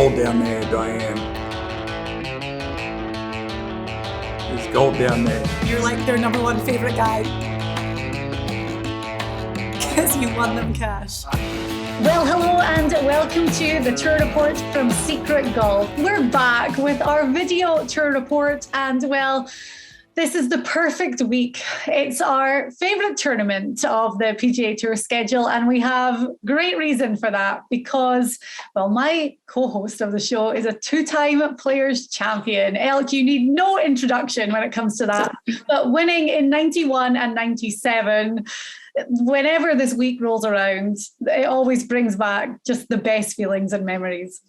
gold down there, Diane. There's gold down there. You're like their number one favorite guy. Because you won them cash. Well, hello and welcome to the tour report from Secret Golf. We're back with our video tour report, and well, this is the perfect week. It's our favourite tournament of the PGA Tour schedule, and we have great reason for that because, well, my co-host of the show is a two-time Players Champion. Elk, you need no introduction when it comes to that, but winning in 91 and 97, whenever this week rolls around, it always brings back just the best feelings and memories.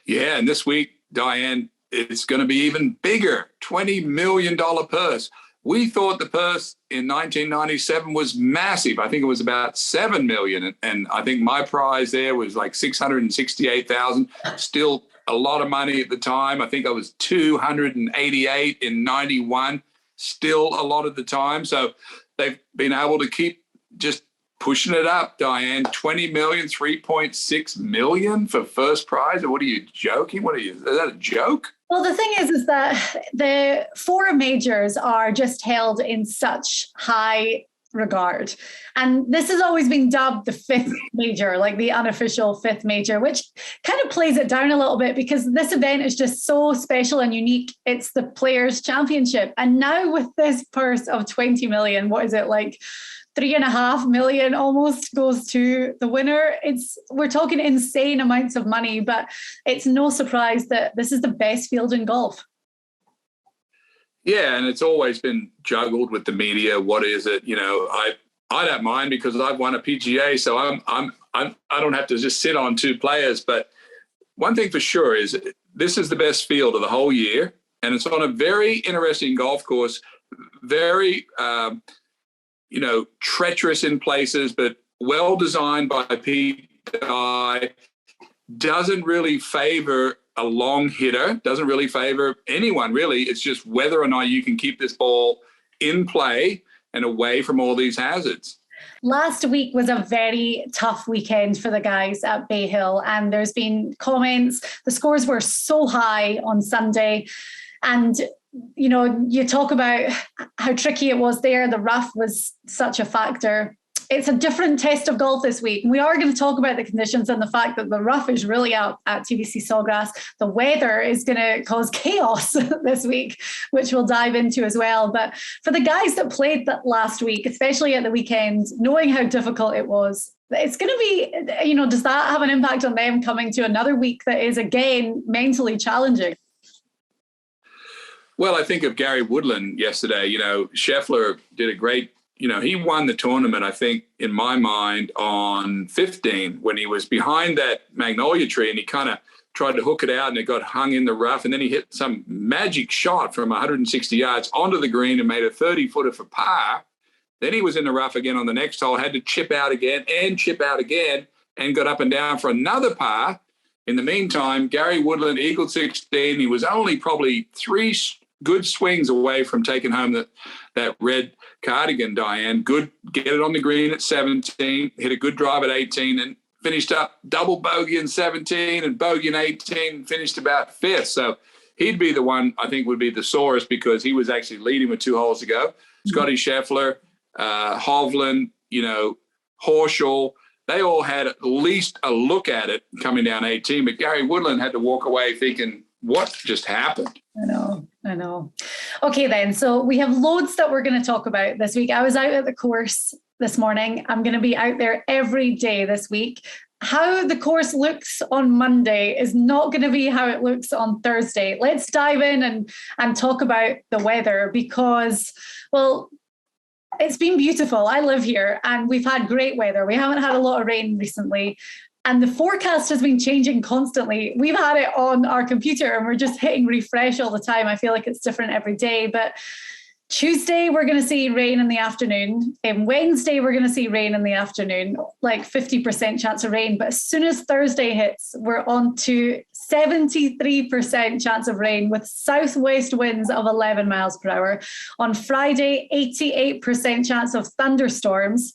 Yeah, and this week, Diane, it's going to be even bigger, $20 million purse. We thought the purse in 1997 was massive. I think it was about $7 million. And I think my prize there was like $668,000. Still a lot of money at the time. I think I was $288 in 91. Still a lot at the time. So they've been able to keep just pushing it up, Diane. 20 million, 3.6 million for first prize. What are you joking? Is that a joke? Well, the thing is that the four majors are just held in such high regard. And this has always been dubbed the fifth major, like the unofficial fifth major, which kind of plays it down a little bit because this event is just so special and unique. It's the Players Championship. And now with this purse of 20 million, what is it like? 3.5 million almost goes to the winner. We're talking insane amounts of money, but it's no surprise that this is the best field in golf. Yeah, and it's always been juggled with the media. What is it? You know, I don't mind because I've won a PGA, so I don't have to just sit on two players. But one thing for sure is this is the best field of the whole year, and it's on a very interesting golf course, very treacherous in places, but well designed by Pete Dye. Doesn't really favor a long hitter, doesn't really favor anyone, really. It's just whether or not you can keep this ball in play and away from all these hazards. Last week was a very tough weekend for the guys at Bay Hill, and there's been comments. The scores were so high on Sunday, and you know, you talk about how tricky it was there. The rough was such a factor. It's a different test of golf this week. We are going to talk about the conditions and the fact that the rough is really out at TPC Sawgrass. The weather is going to cause chaos this week, which we'll dive into as well. But for the guys that played that last week, especially at the weekend, knowing how difficult it was, it's going to be, does that have an impact on them coming to another week that is, again, mentally challenging? Well, I think of Gary Woodland yesterday. Scheffler did a great, he won the tournament, I think, in my mind, on 15 when he was behind that magnolia tree and he kind of tried to hook it out and it got hung in the rough. And then he hit some magic shot from 160 yards onto the green and made a 30-footer for par. Then he was in the rough again on the next hole, had to chip out again and got up and down for another par. In the meantime, Gary Woodland eagled 16. He was only probably three good swings away from taking home that red cardigan, Diane. Good, get it on the green at 17, hit a good drive at 18, and finished up double bogey in 17 and bogey in 18, finished about fifth. So he'd be the one I think would be the sorest because he was actually leading with 2 holes to go. Scotty Scheffler, Hovland, Horschel, they all had at least a look at it coming down 18, but Gary Woodland had to walk away thinking, what just happened? I know. Okay, then. So we have loads that we're going to talk about this week. I was out at the course this morning. I'm going to be out there every day this week. How the course looks on Monday is not going to be how it looks on Thursday. Let's dive in and talk about the weather because, well, it's been beautiful. I live here and we've had great weather. We haven't had a lot of rain recently. And the forecast has been changing constantly. We've had it on our computer and we're just hitting refresh all the time. I feel like it's different every day. But Tuesday, we're going to see rain in the afternoon. And Wednesday, we're going to see rain in the afternoon, like 50% chance of rain. But as soon as Thursday hits, we're on to 73% chance of rain with southwest winds of 11 miles per hour. On Friday, 88% chance of thunderstorms.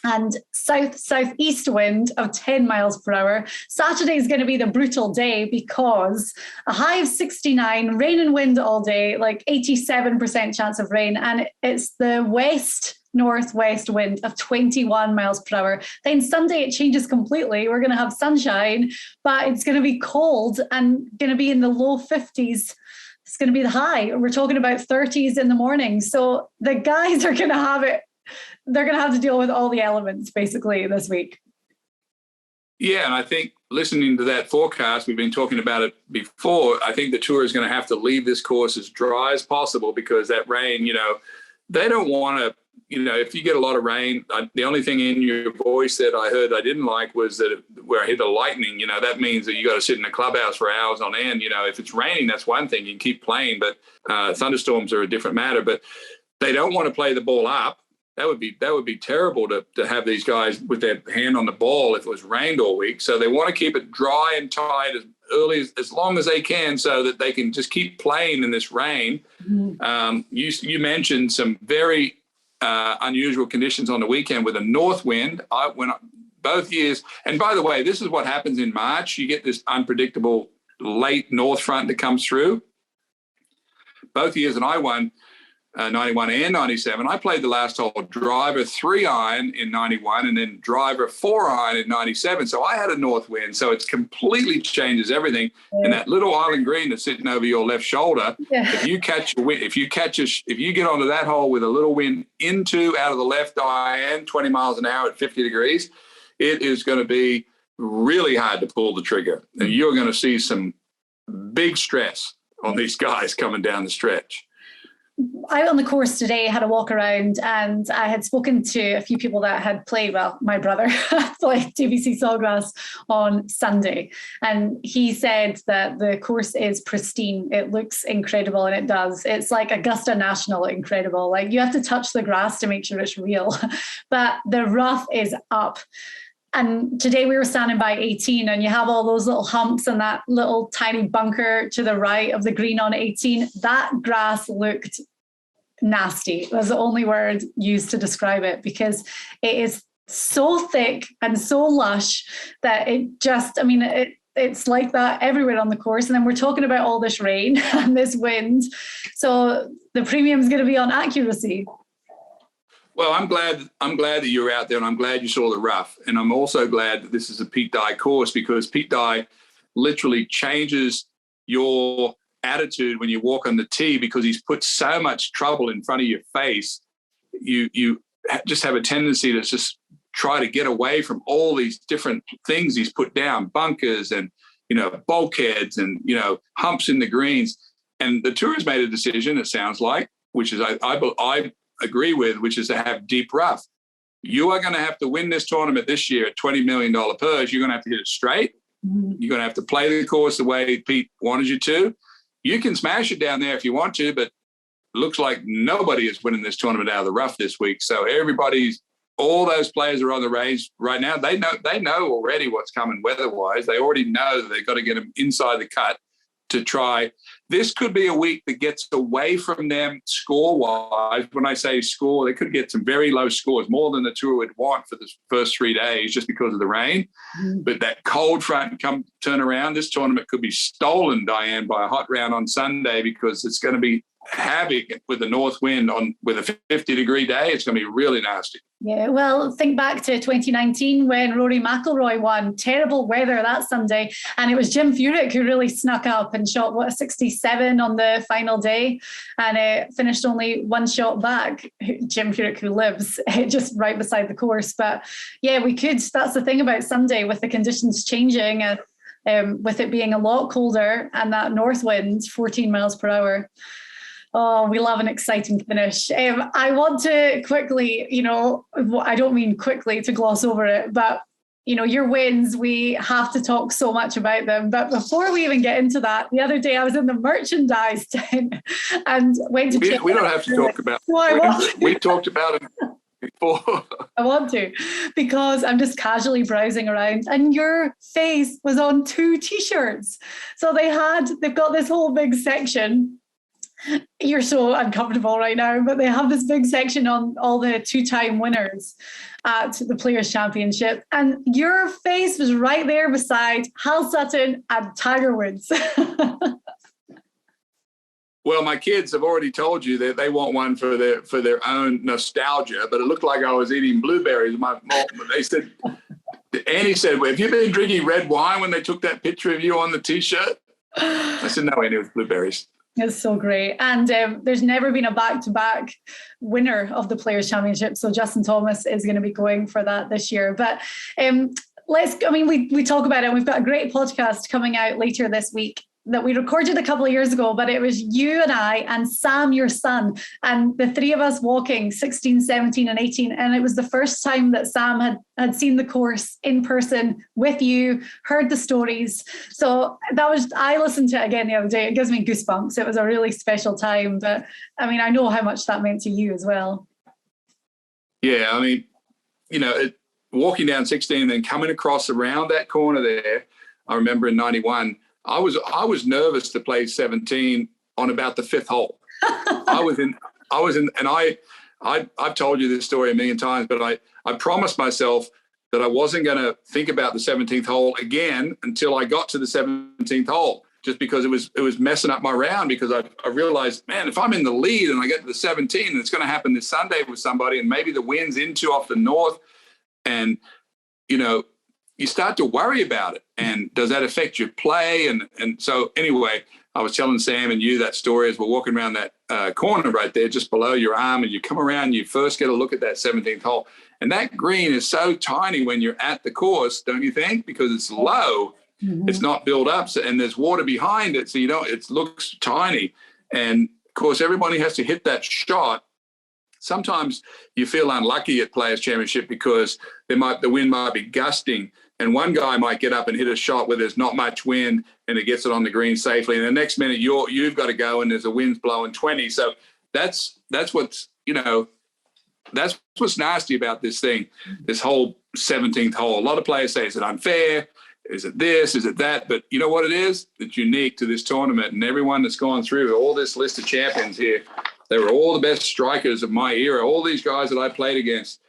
and south-southeast wind of 10 miles per hour. Saturday is going to be the brutal day because a high of 69, rain and wind all day, like 87% chance of rain. And it's the west-northwest wind of 21 miles per hour. Then Sunday, it changes completely. We're going to have sunshine, but it's going to be cold and going to be in the low 50s. It's going to be the high. We're talking about 30s in the morning. So the guys are going to have it. They're going to have to deal with all the elements basically this week. Yeah, and I think listening to that forecast, we've been talking about it before, I think the tour is going to have to leave this course as dry as possible because that rain, they don't want to, if you get a lot of rain, the only thing in your voice that I heard I didn't like was that where I hit the lightning, that means that you got to sit in the clubhouse for hours on end. If it's raining, that's one thing, you can keep playing, but thunderstorms are a different matter. But they don't want to play the ball up. That would be terrible to have these guys with their hand on the ball if it was rained all week. So they want to keep it dry and tight as long as they can so that they can just keep playing in this rain. Mm-hmm. You mentioned some very unusual conditions on the weekend with a north wind. Both years, and by the way, this is what happens in March. You get this unpredictable late north front that comes through. Both years, and I won 91 and 97. I played the last hole driver 3-iron in 91 and then driver 4-iron in 97. So I had a north wind. So it completely changes everything. Yeah. And that little island green that's sitting over your left shoulder, yeah. if you get onto that hole with a little wind out of the left iron, 20 miles an hour at 50 degrees, it is going to be really hard to pull the trigger. And you're going to see some big stress on these guys coming down the stretch. Out on the course today, had a walk around, and I had spoken to a few people that had played, my brother played TPC Sawgrass on Sunday, and he said that the course is pristine. It looks incredible, and it does. It's like Augusta National incredible. Like you have to touch the grass to make sure it's real, but the rough is up. And today we were standing by 18 and you have all those little humps and that little tiny bunker to the right of the green on 18. That grass looked nasty. Was the only word used to describe it because it is so thick and so lush that it's like that everywhere on the course. And then we're talking about all this rain and this wind. So the premium is going to be on accuracy. Well, I'm glad that you're out there, and I'm glad you saw the rough. And I'm also glad that this is a Pete Dye course because Pete Dye literally changes your attitude when you walk on the tee because he's put so much trouble in front of your face. You just have a tendency to just try to get away from all these different things he's put down, bunkers and, bulkheads and, humps in the greens. And the tour has made a decision, it sounds like, which is I agree with, which is to have deep rough. You are going to have to win this tournament this year at $20 million purse. You're going to have to hit it straight. Mm-hmm. You're going to have to play the course the way Pete wanted you to. You can smash it down there if you want to, but it looks like nobody is winning this tournament out of the rough this week. So all those players are on the range right now. They know already what's coming weather-wise. They already know that they've got to get them inside the cut to try. This could be a week that gets away from them score-wise. When I say score, they could get some very low scores, more than the tour would want for the first 3 days just because of the rain. Mm-hmm. But that cold front turn around, this tournament could be stolen, Diane, by a hot round on Sunday because it's going to be havoc with the north wind with a 50-degree day. It's going to be really nasty. Yeah, well, think back to 2019 when Rory McIlroy won. Terrible weather that Sunday, and it was Jim Furyk who really snuck up and shot a 67 on the final day, and it finished only one shot back. Jim Furyk, who lives just right beside the course. But yeah, we could. That's the thing about Sunday with the conditions changing, with it being a lot colder and that north wind, 14 miles per hour. Oh, we love an exciting finish. I want to quickly, I don't mean quickly to gloss over it, but, your wins, we have to talk so much about them. But before we even get into that, the other day I was in the merchandise tent and went to check. We don't have to talk about it. We talked about it before. I want to, because I'm just casually browsing around and your face was on 2 T-shirts. So they've got this whole big section You're so uncomfortable right now, but they have this big section on all the two-time winners at the Players' Championship. And your face was right there beside Hal Sutton and Tiger Woods. Well, my kids have already told you that they want one for their own nostalgia, but it looked like I was eating blueberries. They said, Annie said, well, have you been drinking red wine when they took that picture of you on the T-shirt? I said, no, Annie, it was blueberries. It's so great. And there's never been a back-to-back winner of the Players' Championship. So Justin Thomas is going to be going for that this year. But we talk about it. We've got a great podcast coming out later this week that we recorded a couple of years ago, but it was you and I and Sam, your son, and the three of us walking 16, 17 and 18. And it was the first time that Sam had seen the course in person with you, heard the stories. So I listened to it again the other day. It gives me goosebumps. It was a really special time, but I mean, I know how much that meant to you as well. Yeah. I mean, walking down 16 and then coming across around that corner there, I remember in 91, I was nervous to play 17 on about the fifth hole. I've told you this story a million times, but I promised myself that I wasn't going to think about the 17th hole again until I got to the 17th hole, just because it was messing up my round, because I realized, man, if I'm in the lead and I get to the 17, and it's going to happen this Sunday with somebody, and maybe the wind's into off the north, and, you start to worry about it. And does that affect your play? And so anyway, I was telling Sam and you that story as we're walking around that corner right there, just below your arm, and you come around, you first get a look at that 17th hole. And that green is so tiny when you're at the course, don't you think? Because it's low, It's not built up, and there's water behind it. So, it looks tiny. And of course, everybody has to hit that shot. Sometimes you feel unlucky at Players' Championship because the wind might be gusting, and one guy might get up and hit a shot where there's not much wind and it gets it on the green safely. And the next minute you've got to go and there's a wind's blowing 20. So that's what's nasty about this thing, this whole 17th hole. A lot of players say, is it unfair? Is it this? Is it that? But you know what it is? It's unique to this tournament, and everyone that's gone through all this list of champions here, they were all the best strikers of my era. All these guys that I played against,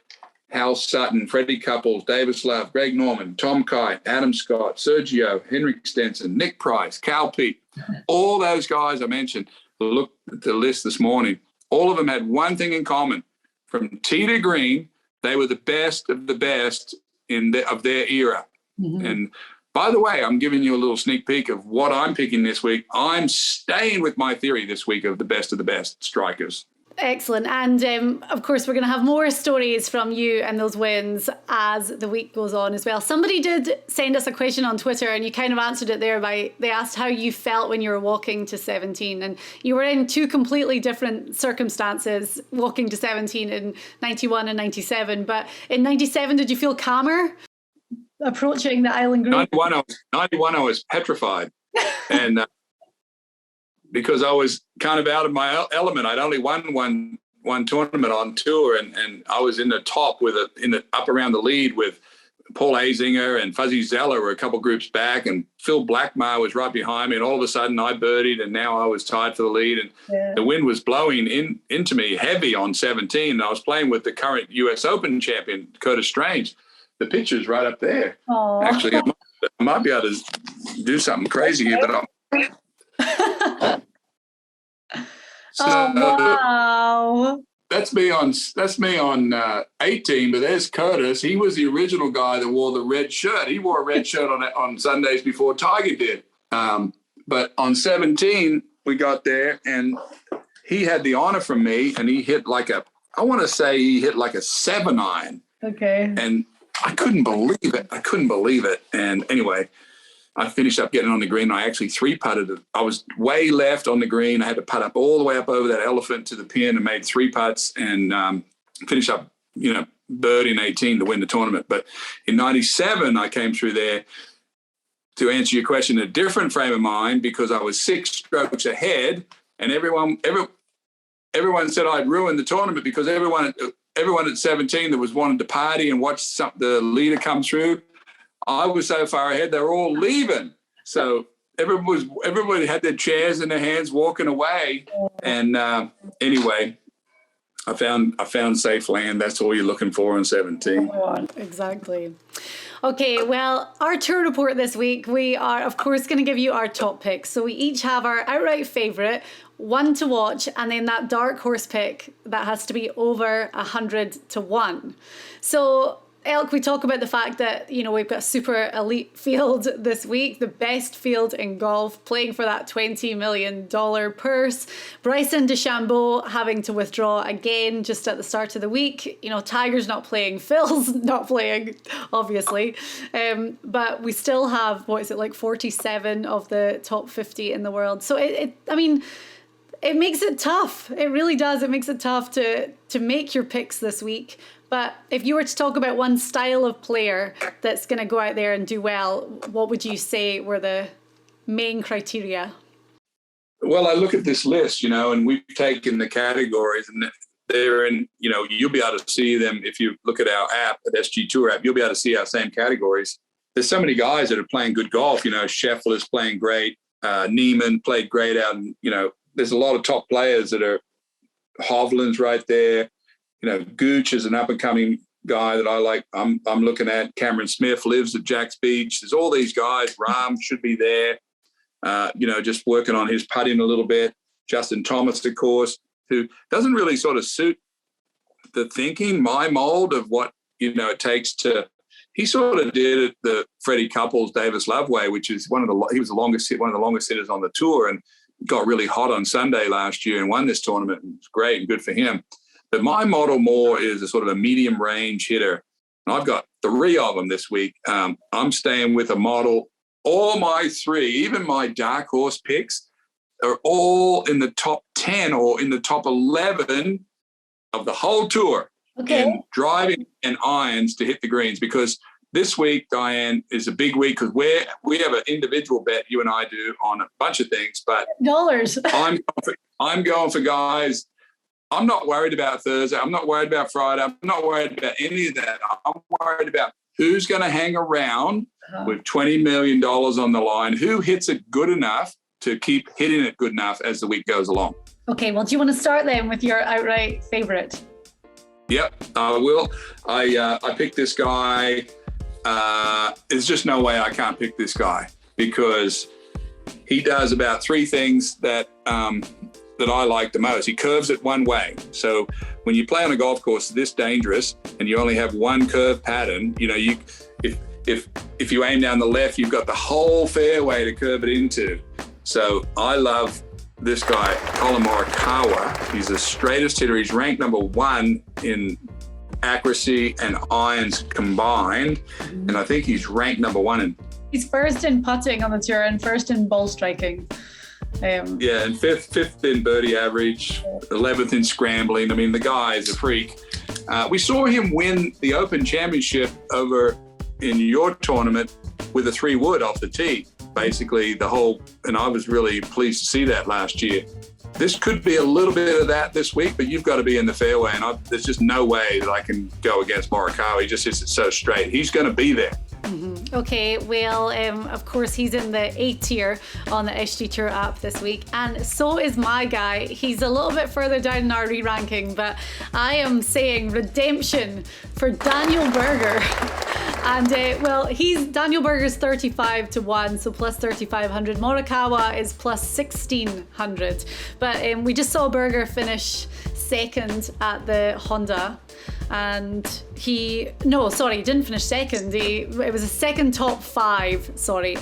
Hal Sutton, Freddie Couples, Davis Love, Greg Norman, Tom Kite, Adam Scott, Sergio, Henrik Stenson, Nick Price, Cal Peete, all those guys I mentioned, looked at the list this morning. All of them had one thing in common. From tee to green, they were the best of the best of their era. Mm-hmm. And by the way, I'm giving you a little sneak peek of what I'm picking this week. I'm staying with my theory this week of the best strikers. Excellent. And of course, we're going to have more stories from you and those wins as the week goes on as well. Somebody did send us a question on Twitter, and you kind of answered it there they asked how you felt when you were walking to 17. And you were in two completely different circumstances, walking to 17 in 91 and 97. But in 97, did you feel calmer approaching the island green? 91, I was petrified. And because I was kind of out of my element. I'd only won one tournament on tour, and I was in the top up around the lead with Paul Azinger and Fuzzy Zeller were a couple groups back, and Phil Blackmar was right behind me, and all of a sudden I birdied, and now I was tied for the lead, and the wind was blowing into me heavy on 17, and I was playing with the current US Open champion, Curtis Strange. The picture's right up there. Aww. Actually, I might be able to do something crazy here, but so, wow. That's me on 18, but there's Curtis. He was the original guy that wore the red shirt. He wore a red shirt on Sundays before Tiger did. But on 17, we got there, and he had the honor from me, and he hit like a 7-iron. Okay. And I couldn't believe it. And anyway, I finished up getting on the green. I actually three-putted it. I was way left on the green. I had to putt up all the way up over that elephant to the pin and made 3 putts and finished up, birdie in 18 to win the tournament. But in 97, I came through there, to answer your question, a different frame of mind, because I was 6 strokes ahead, and everyone said I'd ruined the tournament, because everyone at 17 that was wanting to party and watch the leader come through, I was so far ahead, they were all leaving. So everybody had their chairs in their hands walking away. And anyway, I found safe land. That's all you're looking for in 17. Exactly. Okay, well, our tour report this week, we are, of course, going to give you our top picks. So we each have our outright favourite, one to watch, and then that dark horse pick that has to be over 100 to 1. So, Elk, we talk about the fact that, you know, we've got a super elite field this week, the best field in golf, playing for that $20 million purse. Bryson DeChambeau having to withdraw again just at the start of the week. You know, Tiger's not playing, Phil's not playing, obviously. But we still have, 47 of the top 50 in the world. So, it makes it tough. It really does. It makes it tough to make your picks this week. But if you were to talk about one style of player that's going to go out there and do well, what would you say were the main criteria? Well, I look at this list, you know, and we've taken the categories, and they're in, you know, you'll be able to see them if you look at our app, at SG Tour app, you'll be able to see our same categories. There's so many guys that are playing good golf, you know, Scheffler's playing great, Neiman played great out, and, you know, there's a lot of top players that are, Hovland's right there. You know, Gooch is an up-and-coming guy that I like. I'm looking at. Cameron Smith lives at Jack's Beach. There's all these guys. Rahm should be there, you know, just working on his putting a little bit. Justin Thomas, of course, who doesn't really sort of suit the thinking, my mold of what, you know, it takes to – he sort of did it the Freddie Couples Davis Love way, which is one of the longest hitters on the tour, and got really hot on Sunday last year and won this tournament. It was great and good for him. But my model more is a sort of a medium range hitter. And I've got 3 of them this week. I'm staying with a model. All my 3, even my dark horse picks, are all in the top 10 or in the top 11 of the whole tour in driving and irons to hit the greens. Because this week, Diane, is a big week because we have an individual bet, you and I do, on a bunch of things. But dollars. I'm going for guys. I'm not worried about Thursday. I'm not worried about Friday. I'm not worried about any of that. I'm worried about who's going to hang around with $20 million on the line, who hits it good enough to keep hitting it good enough as the week goes along. Okay, well, do you want to start then with your outright favorite? Yep, I will. I picked this guy. There's just no way I can't pick this guy because he does about 3 things that I like the most. He curves it one way. So when you play on a golf course this dangerous and you only have one curve pattern, you know, if you aim down the left, you've got the whole fairway to curve it into. So I love this guy, Colin Morikawa. He's the straightest hitter. He's ranked number 1 in accuracy and irons combined. And I think he's ranked number 1 in. He's first in putting on the tour and first in ball striking. Yeah, and fifth in birdie average, 11th in scrambling. I mean, the guy is a freak. We saw him win the Open Championship over in your tournament with a 3-wood off the tee, basically and I was really pleased to see that last year. This could be a little bit of that this week, but you've got to be in the fairway, and there's just no way that I can go against Morikawa. He just hits it so straight. He's going to be there. Mm-hmm. Okay, well, of course, he's in the A tier on the SG Tour app this week, and so is my guy. He's a little bit further down in our re-ranking, but I am saying redemption for Daniel Berger. And Daniel Berger's 35 to 1, so plus 3,500. Morikawa is plus 1,600. But we just saw Berger finish second at the Honda. And he didn't finish second. It was a second top 5,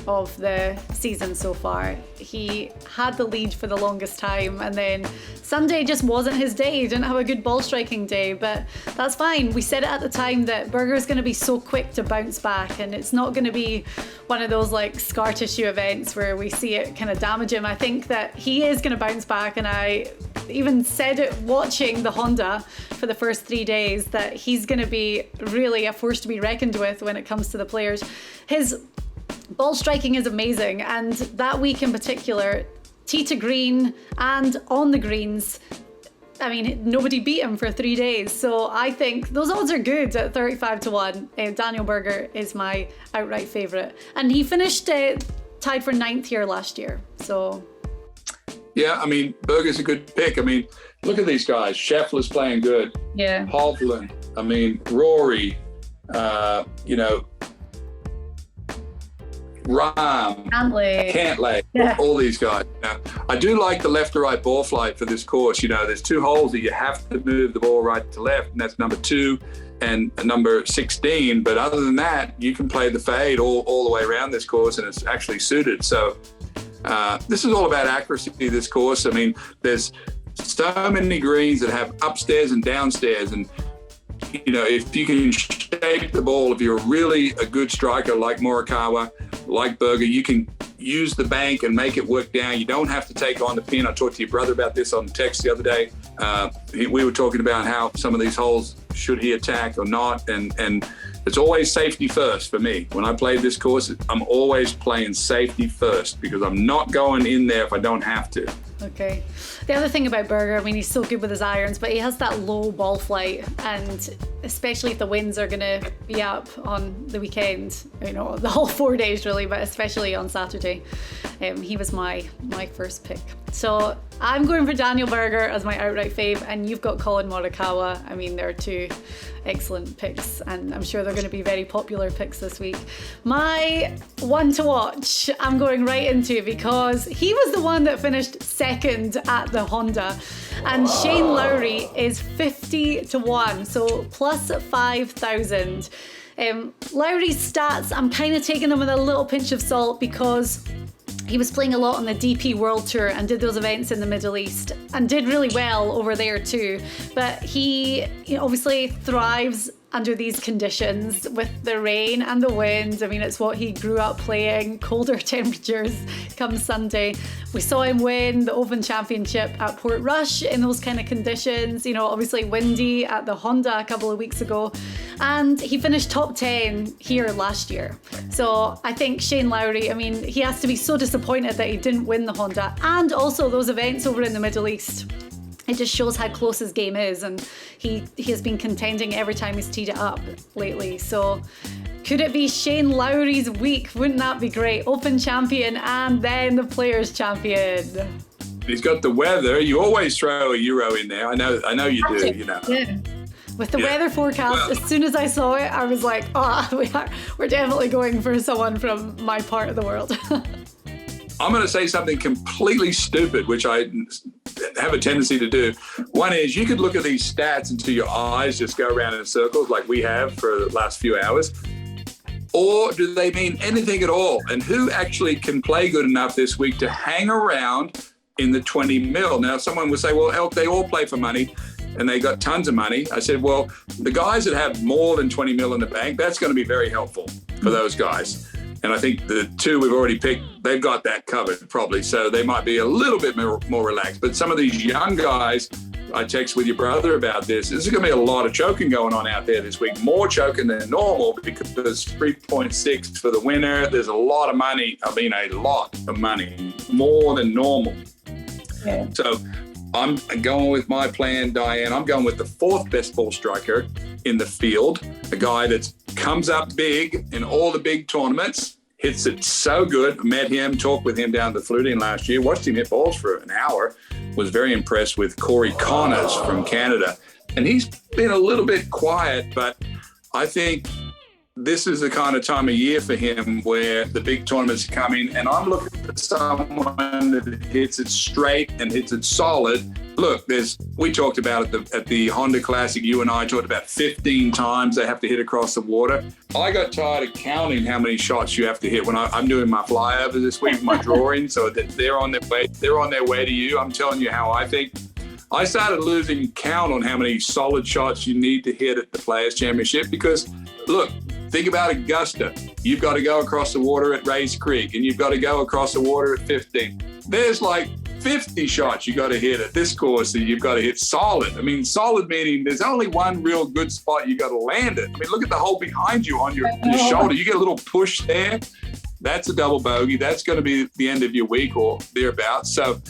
of the season so far. He had the lead for the longest time, and then Sunday just wasn't his day. He didn't have a good ball striking day, but that's fine. We said it at the time that Berger's going to be so quick to bounce back, and it's not going to be one of those like scar tissue events where we see it kind of damage him. I think that he is going to bounce back, and I even said it watching the Honda for the first 3 days that he's going to be really a force to be reckoned with when it comes to the players. His ball striking is amazing, and that week in particular, tee to green and on the greens, I mean, nobody beat him for 3 days. So I think those odds are good at 35 to 1. Daniel Berger is my outright favourite. And he finished tied for 9th here last year. So. Yeah, I mean, Berger's a good pick. I mean, look at these guys. Scheffler's playing good. Yeah. Hovland. I mean, Rory. Rahm, Cantlay, all these guys. Now, I do like the left to right ball flight for this course. You know, there's 2 holes that you have to move the ball right to left, and that's number 2 and number 16. But other than that, you can play the fade all the way around this course, and it's actually suited. So this is all about accuracy, this course. I mean, there's so many greens that have upstairs and downstairs, and you know, if you can shape the ball, if you're really a good striker like Morikawa, like Berger, you can use the bank and make it work down. You don't have to take on the pin. I talked to your brother about this on text the other day. We were talking about how some of these holes, should he attack or not? And it's always safety first for me. When I play this course, I'm always playing safety first because I'm not going in there if I don't have to. Okay. The other thing about Berger, I mean, he's so good with his irons, but he has that low ball flight, and especially if the winds are going to be up on the weekend, you know, the whole 4 days really, but especially on Saturday. He was my first pick. So I'm going for Daniel Berger as my outright fave, and you've got Colin Morikawa. I mean, they're 2 excellent picks, and I'm sure they're going to be very popular picks this week. My one to watch, I'm going right into, because he was the one that finished second at the Honda, and Shane Lowry is 50-1, so plus 5,000. Lowry's stats, I'm kind of taking them with a little pinch of salt because he was playing a lot on the DP World Tour and did those events in the Middle East and did really well over there too. But he obviously thrives under these conditions with the rain and the wind. I mean, it's what he grew up playing, colder temperatures come Sunday. We saw him win the Open Championship at Portrush in those kind of conditions, you know, obviously windy at the Honda a couple of weeks ago. And he finished top 10 here last year. So I think Shane Lowry, I mean, he has to be so disappointed that he didn't win the Honda, and also those events over in the Middle East. It just shows how close his game is, and he has been contending every time he's teed it up lately. So could it be Shane Lowry's week? Wouldn't that be great? Open champion and then the Players champion. He's got the weather. You always throw a Euro in there. I know you do, you know. Yeah. With the weather forecast, as soon as I saw it, I was like, we're definitely going for someone from my part of the world. I'm going to say something completely stupid, which I have a tendency to do. One is, you could look at these stats until your eyes just go around in circles like we have for the last few hours. Or do they mean anything at all? And who actually can play good enough this week to hang around in the 20 mil? Now, someone would say, well, Elk, they all play for money and they got tons of money. I said, well, the guys that have more than 20 mil in the bank, that's going to be very helpful for those guys. And I think the 2 we've already picked, they've got that covered probably. So they might be a little bit more relaxed. But some of these young guys, I text with your brother about this. There's going to be a lot of choking going on out there this week, more choking than normal, because there's 3.6 for the winner. There's a lot of money. I mean, a lot of money, more than normal. Yeah. So I'm going with my plan, Diane. I'm going with the 4th best ball striker in the field, a guy that comes up big in all the big tournaments, hits it so good. Met him, talked with him down at the Fluting last year, watched him hit balls for an hour, was very impressed with Corey Connors from Canada. And he's been a little bit quiet, but I think this is the kind of time of year for him where the big tournaments are coming, and I'm looking for someone that hits it straight and hits it solid. Look, we talked about it at the Honda Classic. You and I talked about 15 times they have to hit across the water. I got tired of counting how many shots you have to hit when I'm doing my flyover this week, my drawing. So they're on their way. They're on their way to you. I'm telling you how I think. I started losing count on how many solid shots you need to hit at the Players Championship because, look, think about Augusta. You've got to go across the water at Race Creek, and you've got to go across the water at 15. There's like 50 shots you got to hit at this course that you've got to hit solid. I mean, solid meaning there's only one real good spot you got to land it. I mean, look at the hole behind you on your shoulder. You get a little push there. That's a double bogey. That's going to be the end of your week or thereabouts. So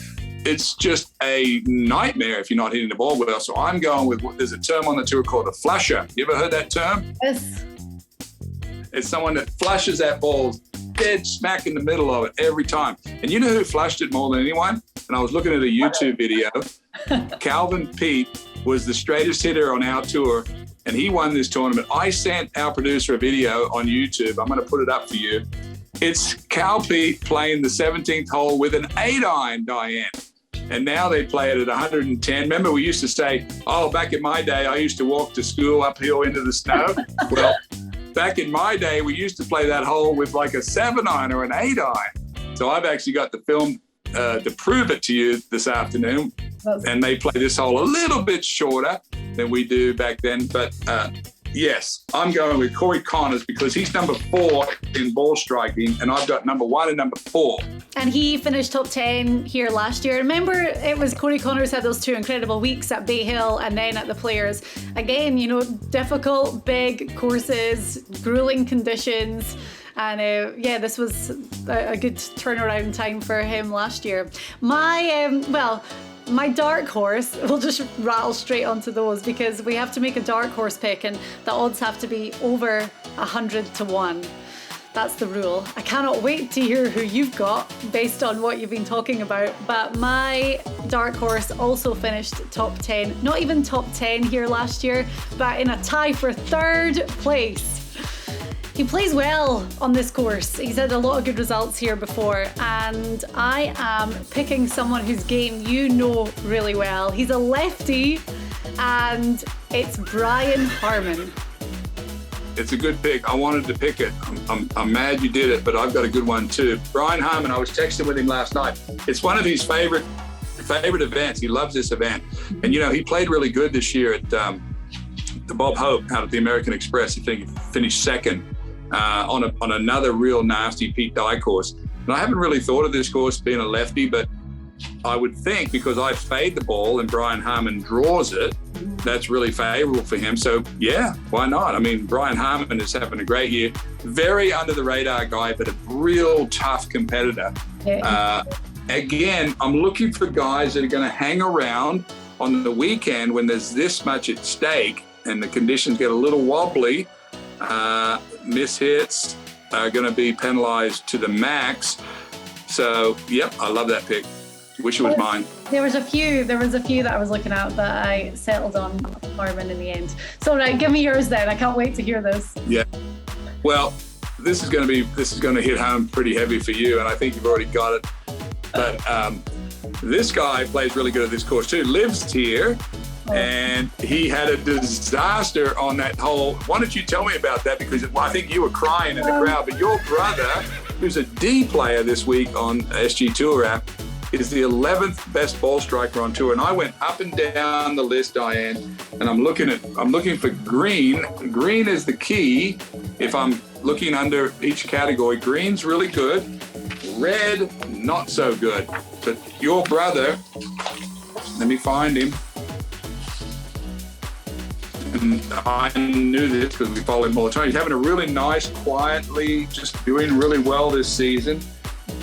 it's just a nightmare if you're not hitting the ball well. So I'm going with, there's a term on the tour called a flusher. You ever heard that term? Yes. It's someone that flushes that ball dead smack in the middle of it every time. And you know who flushed it more than anyone? And I was looking at a YouTube video. Calvin Peete was the straightest hitter on our tour, and he won this tournament. I sent our producer a video on YouTube. I'm going to put it up for you. It's Cal Peete playing the 17th hole with an 8-iron, Diane. And now they play it at 110. Remember, we used to say, oh, back in my day, I used to walk to school uphill into the snow. Well, back in my day, we used to play that hole with like a 7-iron or an 8-iron. So I've actually got the film to prove it to you this afternoon. And they play this hole a little bit shorter than we do back then. But yes, I'm going with Corey Conners because he's number 4 in ball striking, and I've got number 1 and number 4. And he finished top 10 here last year. Remember, it was Corey Conners had those 2 incredible weeks at Bay Hill and then at the Players. Again, you know, difficult, big courses, grueling conditions. And this was a good turnaround time for him last year. My dark horse, we'll just rattle straight onto those because we have to make a dark horse pick and the odds have to be over 100 to 1. That's the rule. I cannot wait to hear who you've got based on what you've been talking about. But my dark horse also finished top 10. Not even top 10 here last year, but in a tie for 3rd place. He plays well on this course. He's had a lot of good results here before, and I am picking someone whose game you know really well. He's a lefty, and it's Brian Harmon. It's a good pick. I wanted to pick it. I'm mad you did it, but I've got a good one too. Brian Hyman, I was texting with him last night. It's one of his favorite events. He loves this event. And, you know, he played really good this year at the Bob Hope out at the American Express. I think he finished 2nd. On another real nasty Pete Dye course. And I haven't really thought of this course being a lefty, but I would think because I fade the ball and Brian Harmon draws it, that's really favorable for him. So yeah, why not? I mean, Brian Harmon is having a great year. Very under the radar guy, but a real tough competitor. Again, I'm looking for guys that are going to hang around on the weekend when there's this much at stake and the conditions get a little wobbly. Mishits are going to be penalized to the max. So, yep, I love that pick. Wish it was mine. There was a few that I was looking at, but I settled on Harmon in the end. So, right, give me yours then. I can't wait to hear this. Yeah. Well, this is going to hit home pretty heavy for you, and I think you've already got it. But this guy plays really good at this course too. Lives here. And he had a disaster on that hole. Why don't you tell me about that? Because I think you were crying in the crowd, but your brother, who's a D player this week on SG Tour app, is the 11th best ball striker on tour. And I went up and down the list, Diane, and I'm looking for green. Green is the key. If I'm looking under each category, green's really good. Red, not so good. But your brother, let me find him. And I knew this because we follow him all the time. He's having a really nice, quietly, just doing really well this season.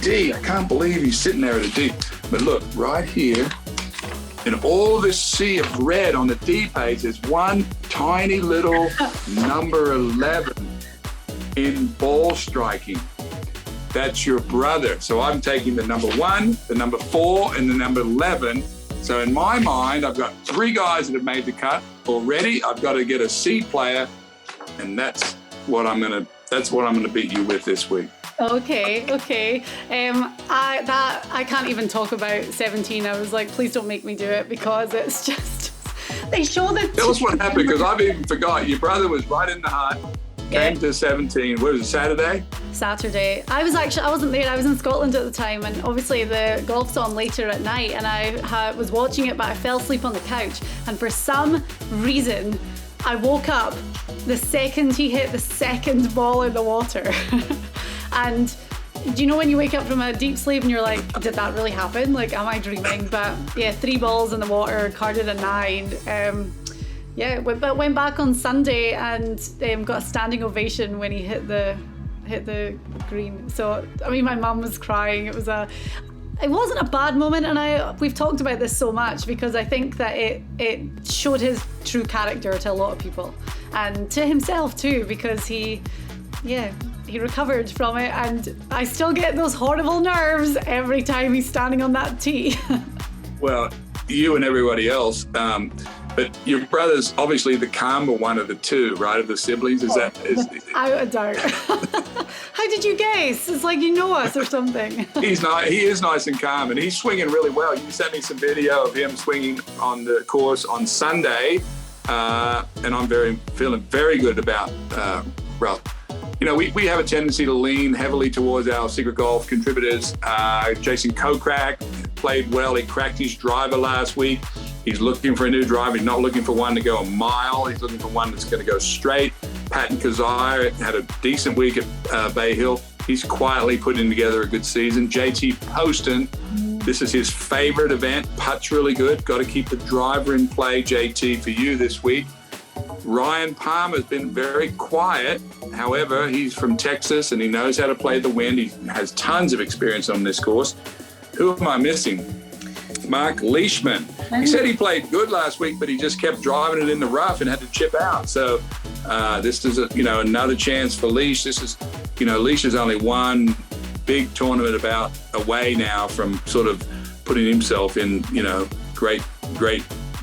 D, I can't believe he's sitting there at a D. But look, right here, in all this sea of red on the D page, there's one tiny little number 11 in ball striking. That's your brother. So I'm taking the number 1, the number 4, and the number 11. So in my mind, I've got 3 guys that have made the cut already. I've got to get a C player, and that's what I'm gonna beat you with this week. Okay. I can't even talk about 17. I was like, please don't make me do it because it's just they show the. Tell us what happened because I've even forgot. Your brother was right in the heart. Came to 17. What was it, Saturday? Saturday. I wasn't there. I was in Scotland at the time, and obviously the golf's on later at night, and I was watching it, but I fell asleep on the couch, and for some reason, I woke up the second he hit the second ball in the water. And do you know when you wake up from a deep sleep and you're like, did that really happen? Like, am I dreaming? But yeah, 3 balls in the water, carded a 9. Yeah, but went back on Sunday and got a standing ovation when he hit the green. So I mean, my mum was crying. It wasn't a bad moment, and we've talked about this so much because I think that it showed his true character to a lot of people and to himself too, because he he recovered from it, and I still get those horrible nerves every time he's standing on that tee. Well, you and everybody else. But your brother's obviously the calmer one of the two, right? Of the siblings, is that? Without a doubt. How did you guess? It's like you know us or something. He's nice. He is nice and calm, and he's swinging really well. You sent me some video of him swinging on the course on Sunday, and I'm feeling very good about Ralph. You know, we have a tendency to lean heavily towards our Secret Golf contributors. Jason Kokrak played well. He cracked his driver last week. He's looking for a new driver. He's not looking for one to go a mile. He's looking for one that's going to go straight. Patton Kazire had a decent week at Bay Hill. He's quietly putting together a good season. JT Poston, this is his favorite event. Putt's really good. Got to keep the driver in play, JT, for you this week. Ryan Palmer has been very quiet. However, he's from Texas and he knows how to play the wind. He has tons of experience on this course. Who am I missing? Mark Leishman. He said he played good last week, but he just kept driving it in the rough and had to chip out. So this is another chance for Leish. Leish is only one big tournament about away now from sort of putting himself in, great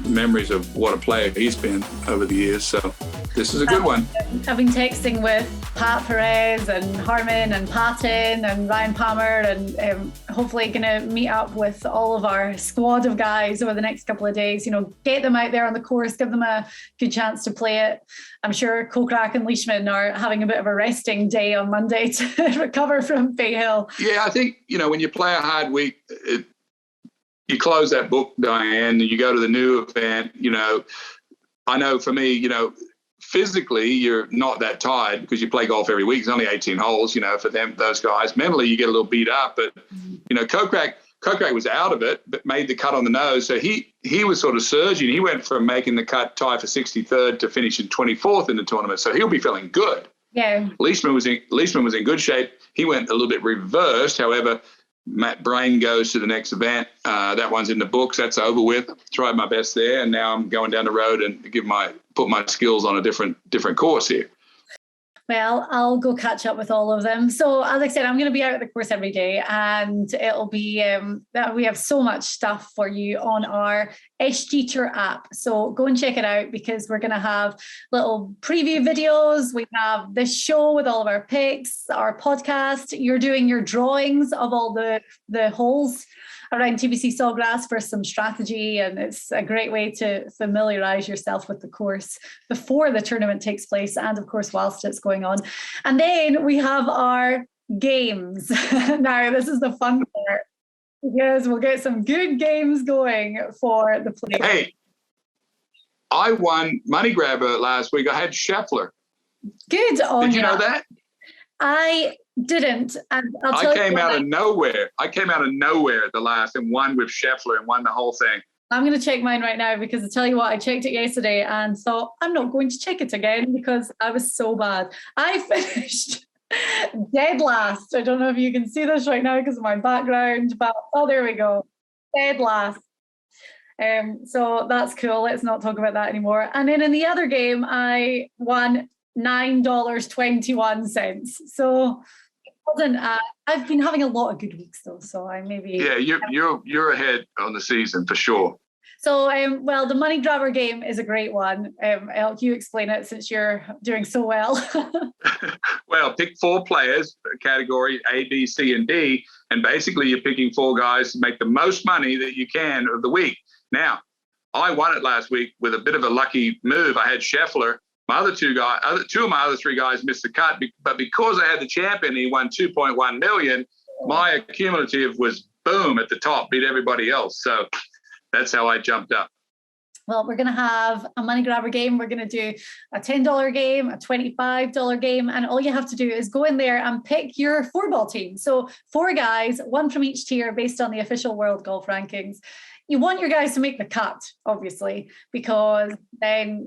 memories of what a player he's been over the years. So this is a good one. I've been texting with Pat Perez and Harmon and Patton and Ryan Palmer, and hopefully going to meet up with all of our squad of guys over the next couple of days. Get them out there on the course, give them a good chance to play it. I'm sure Kokrak and Leishman are having a bit of a resting day on Monday to recover from Bay Hill. Yeah, I think, when you play a hard week, you close that book, Diane, and you go to the new event. I know for me, physically you're not that tired because you play golf every week. It's only 18 holes, for those guys. Mentally, you get a little beat up, but Kokrak was out of it, but made the cut on the nose. So he was sort of surging. He went from making the cut, tie for 63rd, to finishing 24th in the tournament. So he'll be feeling good. Yeah. Leishman was in good shape. He went a little bit reversed. However, Matt Brain goes to the next event. That one's in the books. That's over with. Tried my best there, and now I'm going down the road and put my skills on a different course here. Well, I'll go catch up with all of them. So as I said, I'm going to be out at the course every day, and it'll be we have so much stuff for you on our SG Tour app. So go and check it out, because we're going to have little preview videos. We have this show with all of our picks, our podcast. You're doing your drawings of all the holes around TPC Sawgrass for some strategy, and it's a great way to familiarize yourself with the course before the tournament takes place, and of course whilst it's going on. And then we have our games. Now this is the fun part, because we'll get some good games going for the players. Hey, I won Money Grabber last week. I had Scheffler. Good on Did you know that? I didn't, and I came out of nowhere at the last and won with Scheffler and won the whole thing. I'm going to check mine right now, because I tell you what, I checked it yesterday and thought I'm not going to check it again because I was so bad. I finished dead last. I don't know if you can see this right now because of my background, but there we go, dead last. So that's cool. Let's not talk about that anymore. And then in the other game, I won $9.21. So it wasn't. I've been having a lot of good weeks though, so I maybe. Yeah, you're ahead on the season for sure. So well, the Money Grabber game is a great one. Elk, you explain it since you're doing so well. Well, pick 4 players, category A, B, C, and D, and basically you're picking 4 guys to make the most money that you can of the week. Now, I won it last week with a bit of a lucky move. I had Scheffler. My two of my other 3 guys missed the cut, but because I had the champion, he won $2.1 million. My accumulative was boom at the top, beat everybody else. So that's how I jumped up. Well, we're going to have a Money Grabber game. We're going to do a $10 game, a $25 game. And all you have to do is go in there and pick your 4-ball team. So 4 guys, 1 from each tier based on the official World Golf Rankings. You want your guys to make the cut, obviously, because then,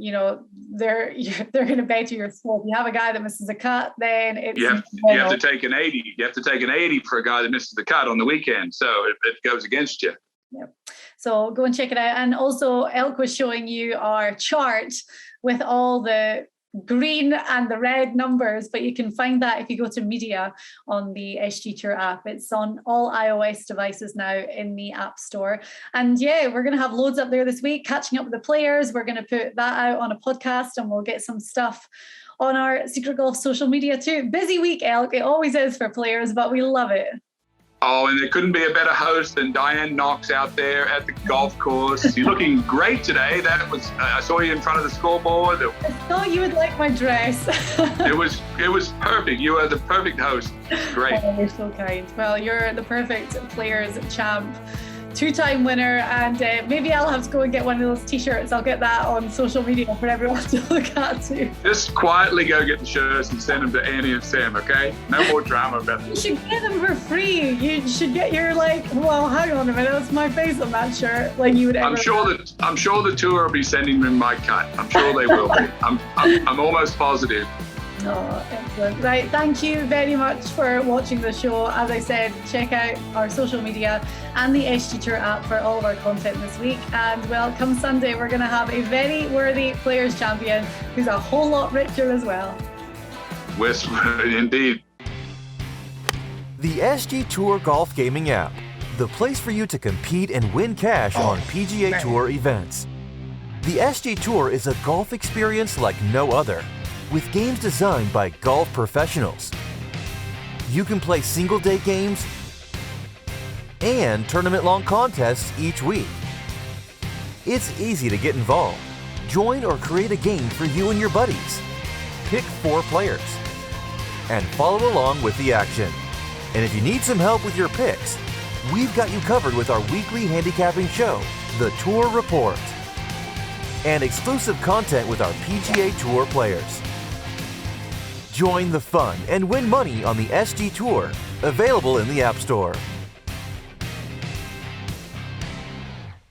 they're going to better your score. If you have a guy that misses a cut, then it's... You have to take an 80. You have to take an 80 for a guy that misses the cut on the weekend. So it goes against you. Yep. So go and check it out. And also, Elk was showing you our chart with all the green and the red numbers, but you can find that if you go to media on the SG Tour app. It's on all iOS devices now in the App Store. And yeah, we're going to have loads up there this week, catching up with the players. We're going to put that out on a podcast, and we'll get some stuff on our Secret Golf social media too. Busy week, Elk. It always is for players, but we love it. Oh, and there couldn't be a better host than Diane Knox out there at the golf course. You're looking great today. That was I saw you in front of the scoreboard. I thought you would like my dress. It was perfect. You are the perfect host. Great. Oh, you're so kind. Well, you're the perfect players champ. 2-time winner, and maybe I'll have to go and get one of those t-shirts. I'll get that on social media for everyone to look at too. Just quietly go get the shirts and send them to Annie and Sam, okay? No more drama about this. You should get them for free. You should get your well, hang on a minute, that's my face on that shirt. Like you would ever. I'm sure the tour will be sending them my cut. I'm sure they will be. I'm almost positive. Oh, excellent. Right, thank you very much for watching the show. As I said, check out our social media and the SG Tour app for all of our content this week. And well, come Sunday, we're going to have a very worthy players champion who's a whole lot richer as well. Indeed. The SG Tour Golf Gaming app, the place for you to compete and win cash on PGA Tour events. The SG Tour is a golf experience like no other, with games designed by golf professionals. You can play single-day games and tournament-long contests each week. It's easy to get involved. Join or create a game for you and your buddies. Pick 4 players and follow along with the action. And if you need some help with your picks, we've got you covered with our weekly handicapping show, The Tour Report, and exclusive content with our PGA Tour players. Join the fun and win money on the SG Tour, available in the App Store.